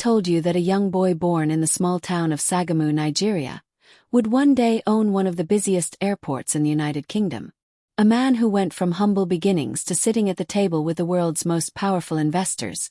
told you that a young boy born in the small town of Sagamu, Nigeria, would one day own one of the busiest airports in the United Kingdom? A man who went from humble beginnings to sitting at the table with the world's most powerful investors,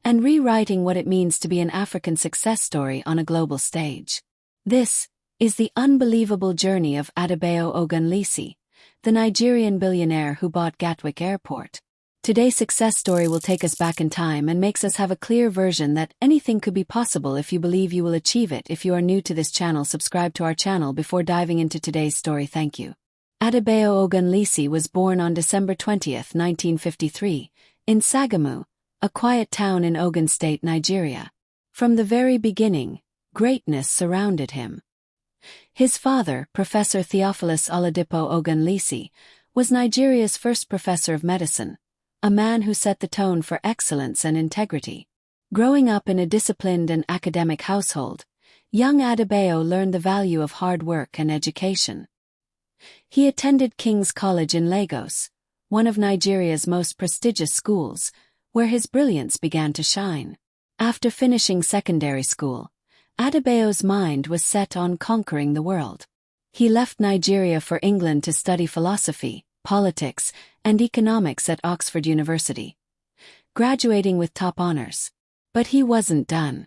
and rewriting what it means to be an African success story on a global stage. This is the unbelievable journey of Adebayo Ogunlesi, the Nigerian billionaire who bought Gatwick Airport. Today's success story will take us back in time and makes us have a clear version that anything could be possible if you believe you will achieve it. If you are new to this channel, subscribe to our channel before diving into today's story. Thank you. Adebayo Ogunlesi was born on December 20, 1953, in Sagamu, a quiet town in Ogun State, Nigeria. From the very beginning, greatness surrounded him. His father, Professor Theophilus Oladipo Ogunlesi, was Nigeria's first professor of medicine, a man who set the tone for excellence and integrity. Growing up in a disciplined and academic household, young Adebayo learned the value of hard work and education. He attended King's College in Lagos, one of Nigeria's most prestigious schools, where his brilliance began to shine. After finishing secondary school, Adebayo's mind was set on conquering the world. He left Nigeria for England to study philosophy, politics, and economics at Oxford University, graduating with top honors. But he wasn't done.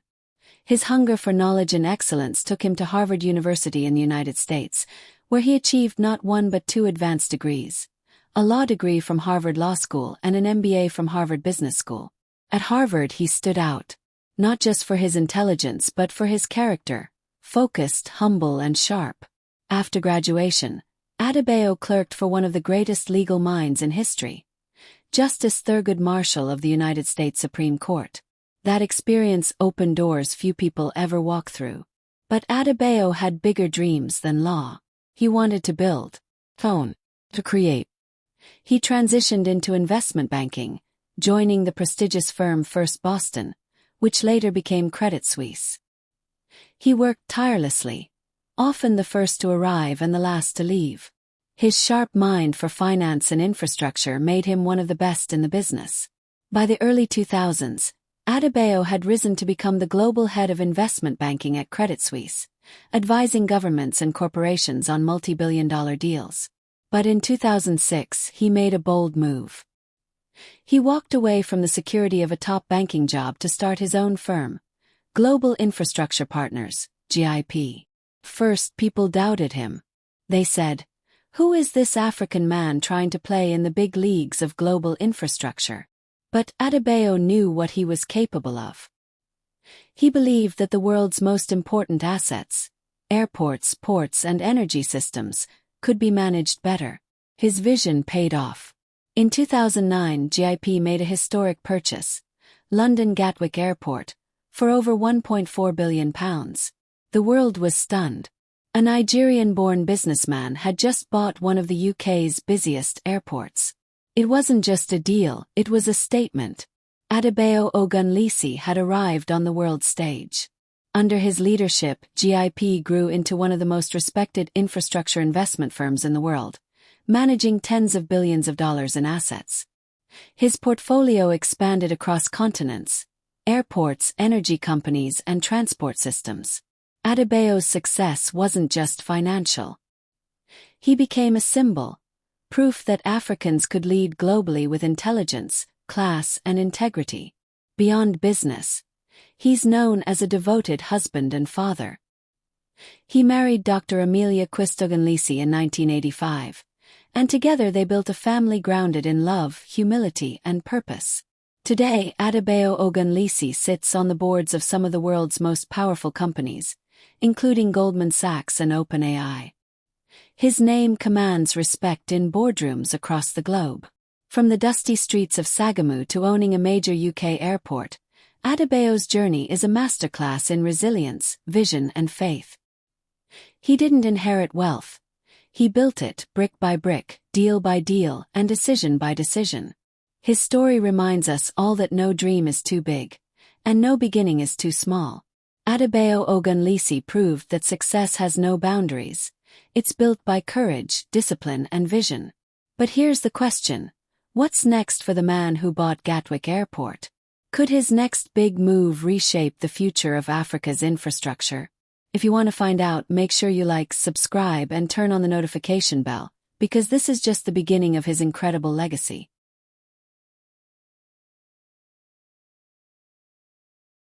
His hunger for knowledge and excellence took him to Harvard University in the United States, where he achieved not one but two advanced degrees, a law degree from Harvard Law School and an MBA from Harvard Business School. At Harvard he stood out, not just for his intelligence but for his character, focused, humble, and sharp. After graduation, Adebayo clerked for one of the greatest legal minds in history, Justice Thurgood Marshall of the United States Supreme Court. That experience opened doors few people ever walk through. But Adebayo had bigger dreams than law. He wanted to build, to create. He transitioned into investment banking, joining the prestigious firm First Boston, which later became Credit Suisse. He worked tirelessly, often the first to arrive and the last to leave. His sharp mind for finance and infrastructure made him one of the best in the business. By the early 2000s, Adebayo had risen to become the global head of investment banking at Credit Suisse, advising governments and corporations on multi-billion-dollar deals. But in 2006, he made a bold move. He walked away from the security of a top banking job to start his own firm, Global Infrastructure Partners, GIP. First, people doubted him. They said, "Who is this African man trying to play in the big leagues of global infrastructure?" But Adebayo knew what he was capable of. He believed that the world's most important assets, airports, ports, and energy systems, could be managed better. His vision paid off. In 2009, GIP made a historic purchase, London Gatwick Airport, for over £1.4 billion. The world was stunned. A Nigerian-born businessman had just bought one of the UK's busiest airports. It wasn't just a deal, it was a statement. Adebayo Ogunlesi had arrived on the world stage. Under his leadership, GIP grew into one of the most respected infrastructure investment firms in the world, managing tens of billions of dollars in assets. His portfolio expanded across continents, airports, energy companies, and transport systems. Adebayo's success wasn't just financial. He became a symbol, proof that Africans could lead globally with intelligence, class, and integrity. Beyond business, he's known as a devoted husband and father. He married Dr. Amelia Ogunlesi in 1985, and together they built a family grounded in love, humility, and purpose. Today, Adebayo Ogunlesi sits on the boards of some of the world's most powerful companies, including Goldman Sachs and OpenAI. His name commands respect in boardrooms across the globe. From the dusty streets of Sagamu to owning a major UK airport, Adebayo's journey is a masterclass in resilience, vision, and faith. He didn't inherit wealth. He built it brick by brick, deal by deal, and decision by decision. His story reminds us all that no dream is too big, and no beginning is too small. Adebayo Ogunlesi proved that success has no boundaries. It's built by courage, discipline, and vision. But here's the question: what's next for the man who bought Gatwick Airport? Could his next big move reshape the future of Africa's infrastructure? If you want to find out, make sure you like, subscribe, and turn on the notification bell, because this is just the beginning of his incredible legacy.